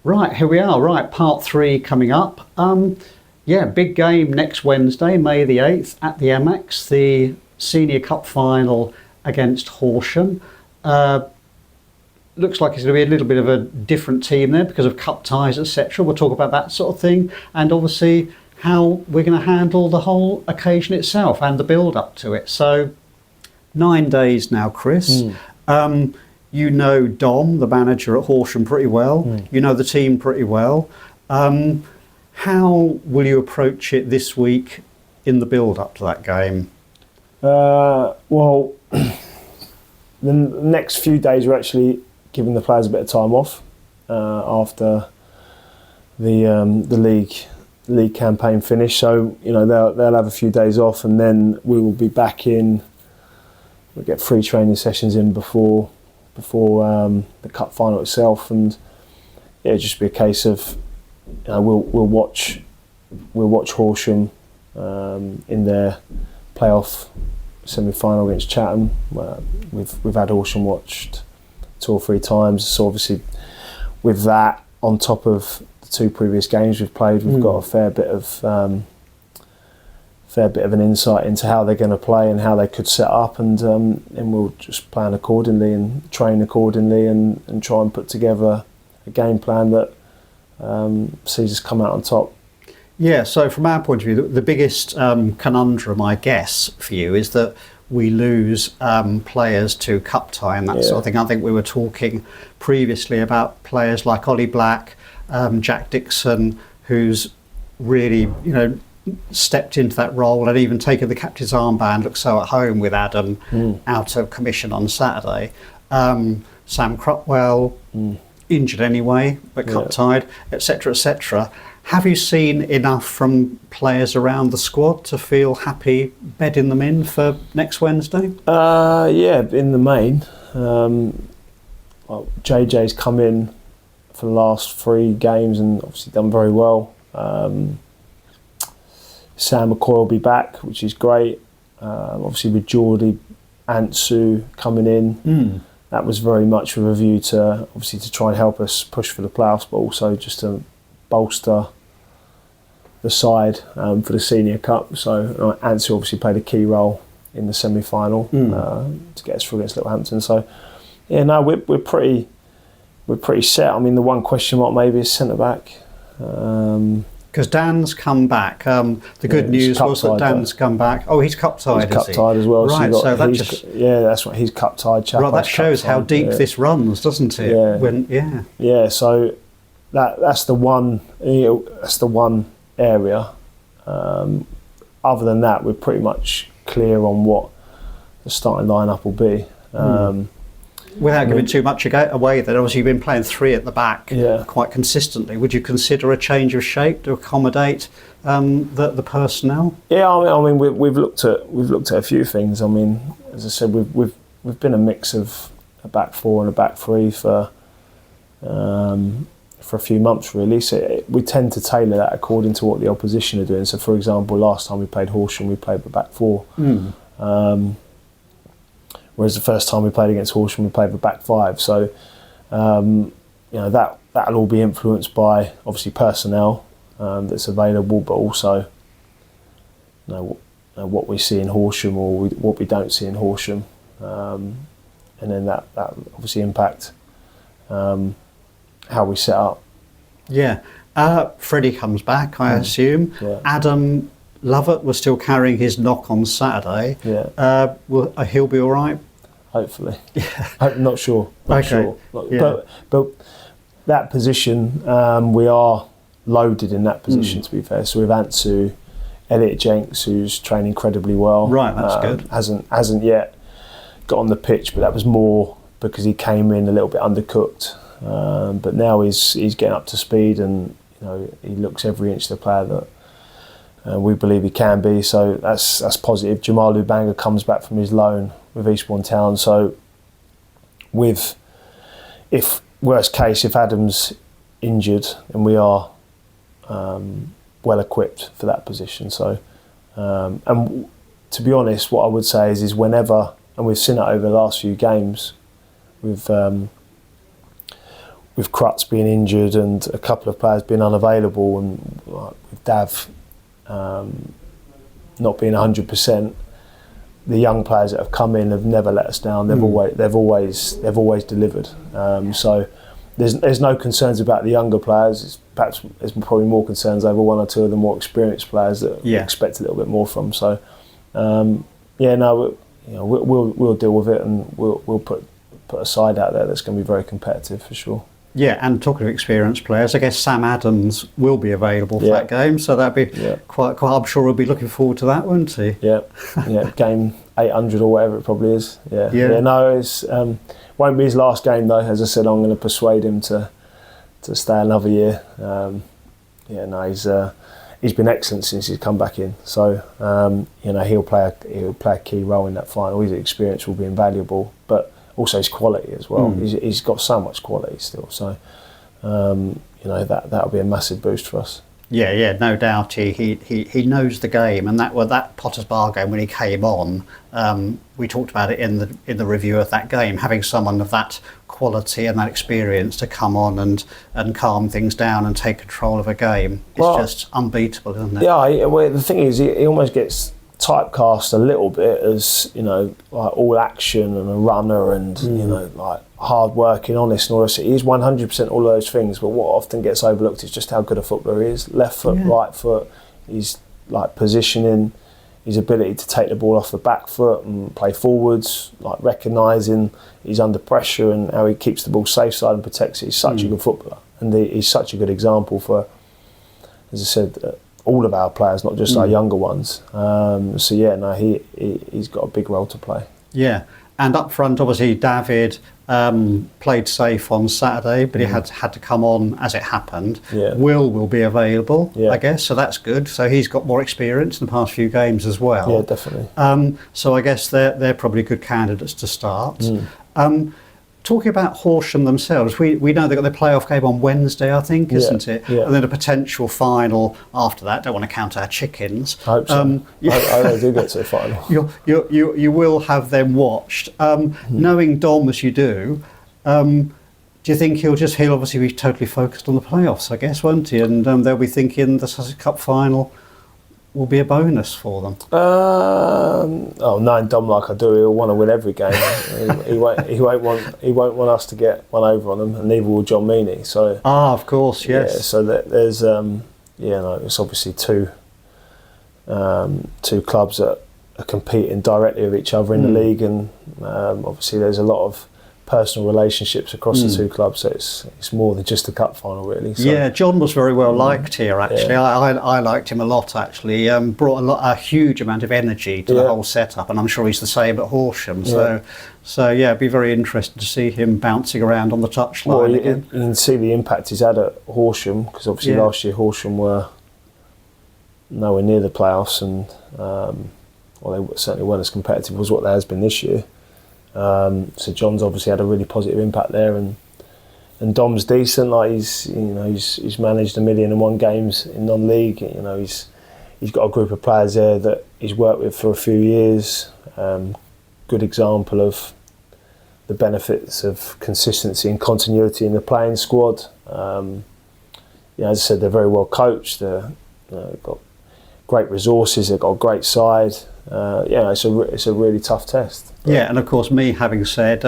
Right, here we are. Right, part 3 coming up. Yeah, big game next Wednesday, May the 8th, at the Amex, the Senior Cup final against Horsham. Looks like it's going to be a little bit of a different team there because of cup ties, etc. We'll talk about that sort of thing, and obviously how we're going to handle the whole occasion itself and the build up to it. So 9 days now, Chris. You know Dom, the manager at Horsham, pretty well. You know the team pretty well. How will you approach it this week in the build up to that game? Well, the next few days we're actually giving the players a bit of time off after the league campaign finish. So they'll have a few days off, and then we will be back in. We'll get 3 training sessions in before the cup final itself, and it'll just be a case of we'll watch Horsham in their playoff semi-final against Chatham. We've had Horsham watched 2 or 3 times, so obviously with that on top of the 2 previous games we've played, we've got a fair bit of an insight into how they're going to play and how they could set up, and we'll just plan accordingly and train accordingly and try and put together a game plan that sees us come out on top. Yeah, so from our point of view, the biggest conundrum, I guess, for you is that we lose players to cup tie and that sort of thing. I think we were talking previously about players like Ollie Black, Jack Dixon, who's really, stepped into that role and even taken the captain's armband, looks so at home with Adam out of commission on Saturday. Sam Crutwell, injured anyway, but cup tied, etc., etc. Have you seen enough from players around the squad to feel happy bedding them in for next Wednesday? Yeah, in the main. JJ's come in for the last 3 games and obviously done very well. Sam McCoy will be back, which is great. Obviously with Geordie, Antsu coming in, that was very much with a view to obviously to try and help us push for the playoffs, but also just to bolster the side for the Senior Cup. So Antsu obviously played a key role in the semi-final to get us through against Littlehampton. So yeah, no, we're pretty set. I mean, the one question mark maybe is centre back. Because Dan's come back. The good news was that Dan's come back. Oh, he's cup tied. He's cup tied as well. Right, so that's right. He's cup tied. Right, that shows how deep this runs, doesn't it? Yeah. So that's the one. That's the one area. Other than that, we're pretty much clear on what the starting lineup will be. Without giving too much away, then obviously you've been playing 3 at the back quite consistently. Would you consider a change of shape to accommodate the personnel? Yeah, I mean we've looked at a few things. I mean, as I said, we've been a mix of a back 4 and a back 3 for a few months really. So we tend to tailor that according to what the opposition are doing. So for example, last time we played Horsham, we played the back 4. Whereas the first time we played against Horsham, we played the back 5. So, that'll all be influenced by obviously personnel that's available, but also what we see in Horsham or what we don't see in Horsham, and then that obviously impact how we set up. Yeah, Freddie comes back, I assume. Yeah. Adam Lovett was still carrying his knock on Saturday. Yeah, he'll be all right. Hopefully. I'm not sure. Sure. But that position, we are loaded in that position, to be fair. So with Antsu, Elliot Jenks, who's trained incredibly well. Right, that's good. Hasn't yet got on the pitch, but that was more because he came in a little bit undercooked. But now he's getting up to speed, and he looks every inch the player that we believe he can be. So that's positive. Jamal Lubanga comes back from his loan with Eastbourne Town. So if worst case, if Adam's injured, then we are well equipped for that position. So and to be honest, what I would say is whenever, and we've seen it over the last few games, with with Krutz being injured and a couple of players being unavailable, and with Dav not being 100%, the young players that have come in have never let us down. They've always delivered. So there's no concerns about the younger players. Perhaps there's probably more concerns over one or two of the more experienced players that we expect a little bit more from. So we'll deal with it, and we'll put a side out there that's going to be very competitive for sure. Yeah, and talking of experienced players, I guess Sam Adams will be available for that game, so that'd be quite. I'm sure we'll be looking forward to that, won't he? Yeah, game 800 or whatever it probably is. No, it's won't be his last game though. As I said, I'm going to persuade him to stay another year. He's been excellent since he's come back in. So he'll play a key role in that final. His experience will be invaluable, but also his quality as well. He's got so much quality still. So that'll be a massive boost for us. Yeah, no doubt. He knows the game, and that Potter's Bar game when he came on, we talked about it in the review of that game. Having someone of that quality and that experience to come on and calm things down and take control of a game, it's just unbeatable, isn't it? Yeah, the thing is, he almost gets typecast a little bit as like all action and a runner and like hard working, honest, and all this. He's 100% all those things, but what often gets overlooked is just how good a footballer he is. Left foot, right foot, he's like positioning, his ability to take the ball off the back foot and play forwards, like recognising he's under pressure and how he keeps the ball safe side and protects it. He's such a good footballer, and he's such a good example for, as I said, all of our players, not just our younger ones. He's got a big role to play. Yeah, and up front, obviously, David played safe on Saturday, but he had to come on as it happened. Yeah. Will be available, I guess, so that's good. So he's got more experience in the past few games as well. Yeah, definitely. So I guess they're probably good candidates to start. Talking about Horsham themselves, we know they've got their playoff game on Wednesday, I think, isn't it? Yeah. And then a potential final after that. Don't want to count our chickens. I hope so. I hope they do get to the final. You will have them watched. Knowing Dom as you do you think he'll obviously be totally focused on the playoffs, I guess, won't he? And they'll be thinking the Sussex Cup final will be a bonus for them. Knowing Dom like I do, he'll want to win every game. he won't want us to get one over on them, and neither will John Meaney. So of course, yes. Yeah, so there's it's obviously two clubs that are competing directly with each other in the league, and obviously there's a lot of personal relationships across the two clubs, so it's more than just a cup final, really. So, yeah, John was very well liked here, actually. I liked him a lot, actually. Brought a huge amount of energy to the whole setup, and I'm sure he's the same at Horsham. So it'd be very interesting to see him bouncing around on the touchline again. You can see the impact he's had at Horsham, because obviously last year Horsham were nowhere near the playoffs, and they certainly weren't as competitive as what there has been this year. So John's obviously had a really positive impact there, and Dom's decent. Like he's managed 1,000,001 games in non-league. He's got a group of players there that he's worked with for a few years. Good example of the benefits of consistency and continuity in the playing squad. As I said, they're very well coached. They've got great resources. They've got a great side. It's a really tough test. Yeah, and of course, me having said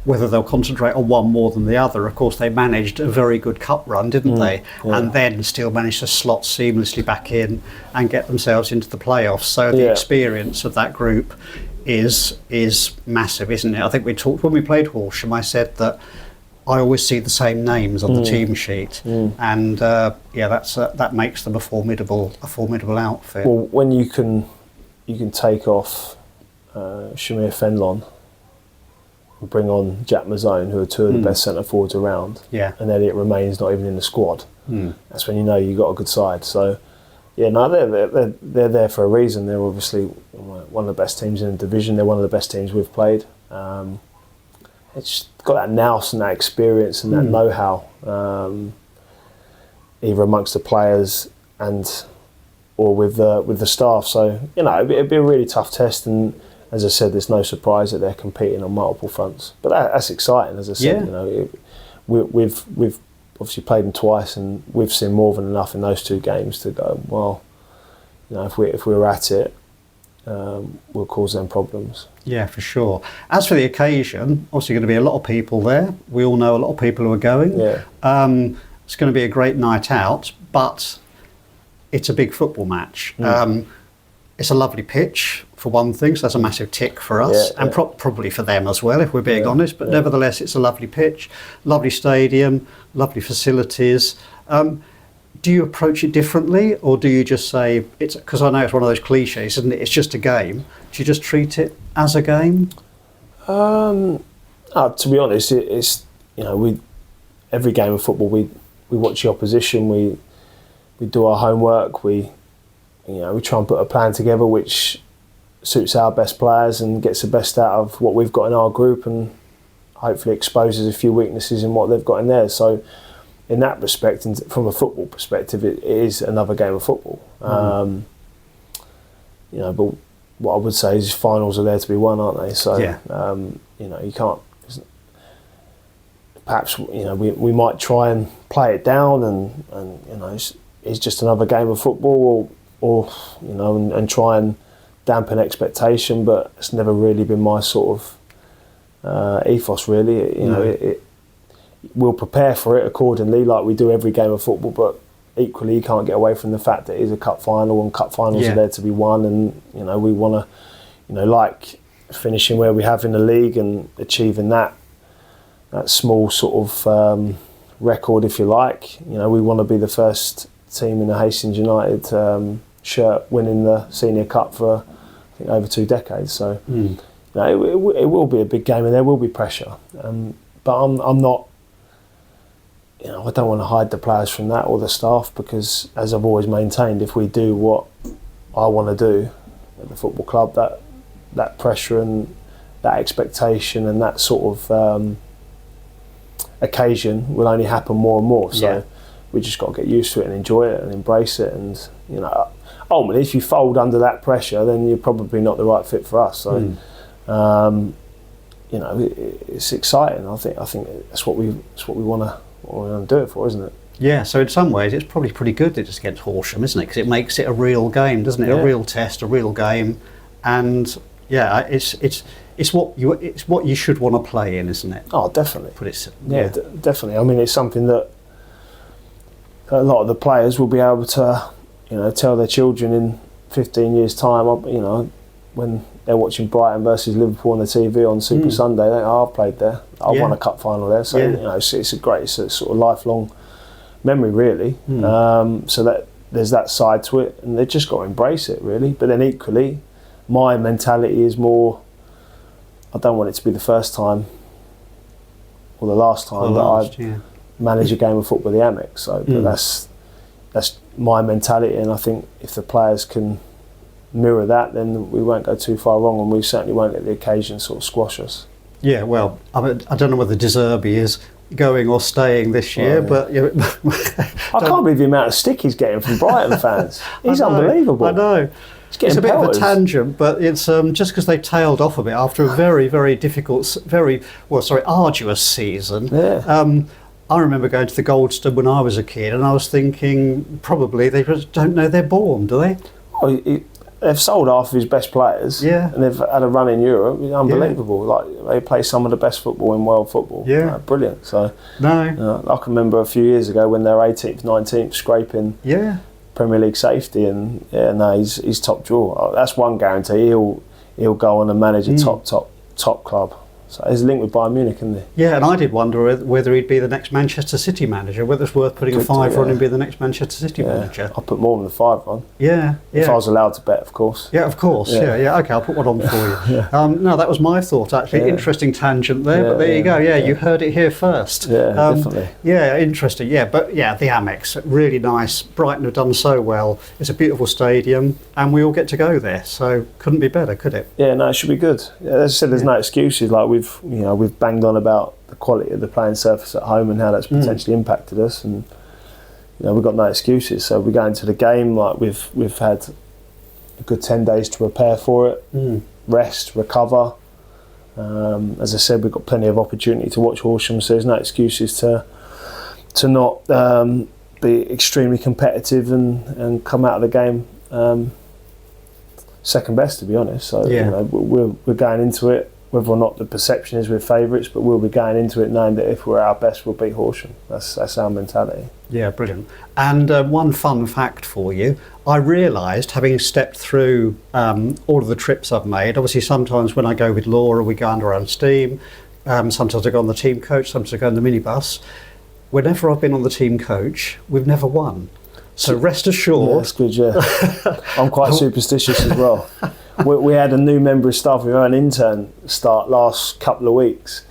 whether they'll concentrate on one more than the other, of course, they managed a very good cup run, didn't they? Yeah. And then still managed to slot seamlessly back in and get themselves into the playoffs. So the experience of that group is massive, isn't it? I think we talked when we played Horsham. I said that I always see the same names on the team sheet, and that makes them a formidable outfit. Well, when you can take off Shamir Fenlon and bring on Jack Mazzone, who are two of the best centre forwards around, and Elliot Remain's not even in the squad. That's when you know you've got a good side. So they're there for a reason. They're obviously one of the best teams in the division. They're one of the best teams we've played. It's got that nous and that experience and that know-how, either amongst the players or with the staff. So it'd be a really tough test, and as I said, there's no surprise that they're competing on multiple fronts. But that's exciting, as I said. we've obviously played them twice, and we've seen more than enough in those 2 games to go, well, you know, if we're at it, we'll cause them problems. Yeah, for sure. As for the occasion, obviously going to be a lot of people there. We all know a lot of people who are going. Yeah. It's going to be a great night out, but it's a big football match. It's a lovely pitch, for one thing, so that's a massive tick for us, and probably for them as well, if we're being honest. But nevertheless, it's a lovely pitch, lovely stadium, lovely facilities. Do you approach it differently, or do you just say, it's because I know it's one of those cliches, isn't it? It's just a game. Do you just treat it as a game? To be honest, it's, you know, every game of football we watch the opposition, we do our homework, we try and put a plan together which suits our best players and gets the best out of what we've got in our group, and hopefully exposes a few weaknesses in what they've got in theirs. So in that respect, and from a football perspective, it is another game of football. You know, but what I would say is finals are there to be won, aren't they? So you know, you can't. Perhaps, you know, we might try and play it down, and you know, it's just another game of football, or you know, and try and dampen expectation. But it's never really been my sort of ethos, really. You know, we'll prepare for it accordingly, like we do every game of football. But equally, you can't get away from the fact that it is a cup final, and cup finals are there to be won. And you know, we want to, you know, like finishing where we have in the league and achieving that small sort of record, if you like. You know, we want to be the first team in the Hastings United shirt winning the Senior Cup for, I think, over 2 decades. So you know, it will be a big game, and there will be pressure. But I'm not, you know, I don't want to hide the players from that, or the staff, because as I've always maintained, if we do what I want to do at the football club, that pressure and that expectation and that sort of occasion will only happen more and more. So we just got to get used to it and enjoy it and embrace it. And you know, ultimately, if you fold under that pressure, then you're probably not the right fit for us. So you know, it's exciting. I think that's what we want to do it for, isn't it? Yeah. So in some ways, it's probably pretty good that it's against Horsham, isn't it? Because it makes it a real game, doesn't it? A real test, a real game, and it's what you should want to play in, isn't it? Oh, definitely. Definitely. I mean, it's something that a lot of the players will be able to, you know, tell their children in 15 years' time. You know, when they're watching Brighton versus Liverpool on the TV on Super Sunday, they think, "Oh, I've played there. I won a cup final there." So you know, it's a sort of lifelong memory, really. So that there's that side to it, and they've just got to embrace it, really. But then equally, my mentality is more, I don't want it to be the first time or the last time that I manage a game of football at the Amex. So but that's my mentality, and I think if the players can mirror that, then we won't go too far wrong, and we certainly won't let the occasion sort of squash us. Yeah, well, I don't know whether De Zerbi is going or staying this year, but I can't believe the amount of stick he's getting from Brighton fans. He's unbelievable. I know. It's a bit of a tangent, but it's just because they tailed off a bit after a very, very difficult, arduous season. Yeah. I remember going to the Goldstone when I was a kid, and I was thinking, probably they just don't know they're born, do they? Well, they've sold half of his best players, and they've had a run in Europe. It's unbelievable. Like, they play some of the best football in world football. Yeah, brilliant. So I can remember a few years ago when they were 18th, 19th, scraping Premier League safety, and he's top draw. That's one guarantee. He'll go on and manage a top club. So he's linked with Bayern Munich, isn't he? Yeah, and I did wonder whether he'd be the next Manchester City manager, whether it's worth putting a fiver on him being the next Manchester City manager. I'll put more than a fiver on. Yeah. If I was allowed to bet, of course. Yeah, of course. Yeah. Okay, I'll put one on for you. No, that was my thought, actually. Interesting tangent there, but there you go. Yeah, you heard it here first. Yeah, definitely. Yeah, interesting. Yeah, but the Amex, really nice. Brighton have done so well. It's a beautiful stadium, and we all get to go there. So couldn't be better, could it? Yeah, no, it should be good. Yeah, as I said, there's no excuses. Like we've banged on about the quality of the playing surface at home and how that's potentially impacted us, and we've got no excuses. So we go into the game like we've had a good 10 days to prepare for it, rest, recover, As I said, we've got plenty of opportunity to watch Horsham, so there's no excuses to not be extremely competitive and come out of the game second best, to be honest. So we're going into it, whether or not the perception is we're favourites, but we'll be going into it knowing that if we're our best, we'll beat Horsham. That's our mentality. Yeah, brilliant. And one fun fact for you, I realised, having stepped through all of the trips I've made, obviously sometimes when I go with Laura, we go under our own steam, sometimes I go on the team coach, sometimes I go on the minibus. Whenever I've been on the team coach, we've never won. So rest assured... Yeah, that's good, yeah. I'm quite superstitious as well. We had a new member of staff, we had an intern start last couple of weeks,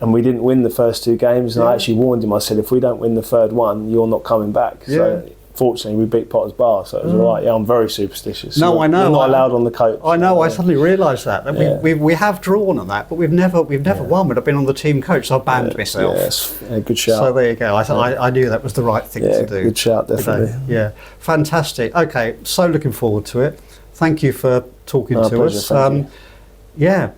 and we didn't win the first 2 games, and I actually warned him. I said, if we don't win the third one, you're not coming back. So fortunately we beat Potter's Bar, so it was all right. Yeah, I'm very superstitious. No, I know. We're not allowed on the coach. I know, I suddenly realised that. We have drawn on that, but we've never won. We've been on the team coach, so I banned myself. Yes, good shout. So there you go. I knew that was the right thing to do. Good shout, definitely. Yeah, fantastic. Okay, so looking forward to it. Thank you for talking to pleasure, us. thank you. Yeah,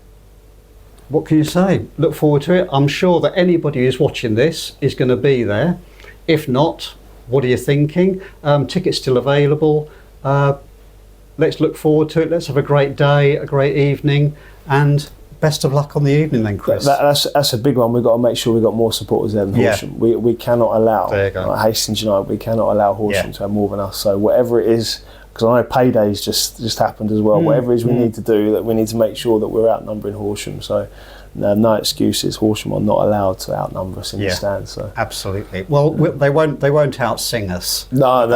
what can you say? Look forward to it. I'm sure that anybody who's watching this is going to be there. If not, what are you thinking? Tickets still available. Let's look forward to it. Let's have a great day, a great evening, and best of luck on the evening then, Chris. That's a big one. We've got to make sure we've got more supporters there than Horsham. We cannot allow, like Hastings United, we cannot allow Horsham to have more than us. So whatever it is, because I know paydays just happened as well. Whatever it is we need to do, that we need to make sure that we're outnumbering Horsham. So no excuses. Horsham are not allowed to outnumber us in the stands. So. Absolutely. Well, they won't outsing us. No,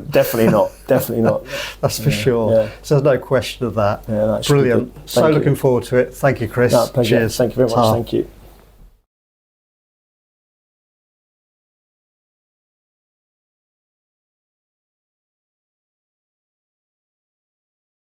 definitely not. Definitely not. That's for sure. Yeah. So there's no question of that. Yeah, that's brilliant. So looking forward to it. Thank you, Chris. No, pleasure. Cheers. Thank you very much. Thank you.